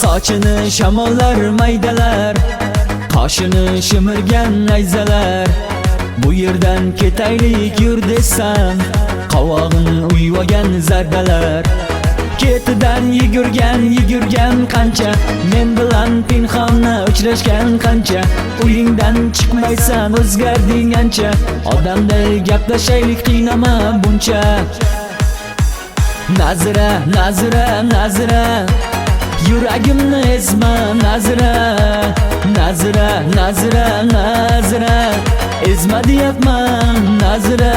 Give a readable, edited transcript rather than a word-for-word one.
Sochini shamollar maydalar, qoshini shimirgan nayzalar. Bu yerdan ketaylik yur desam, qovog'ini uyvagan zarbalar. Ketidan yugurgan qancha, men bilan pinhona uchrashgan qancha. Uyingdan chiqmaysan o'zgarding ancha, odamday gaplashaylik qiynama buncha. Nazira, Nazira, Nazira, yuragimni ezma Nazira. Nazira, Nazira, Nazira, ezma deyapman Nazira.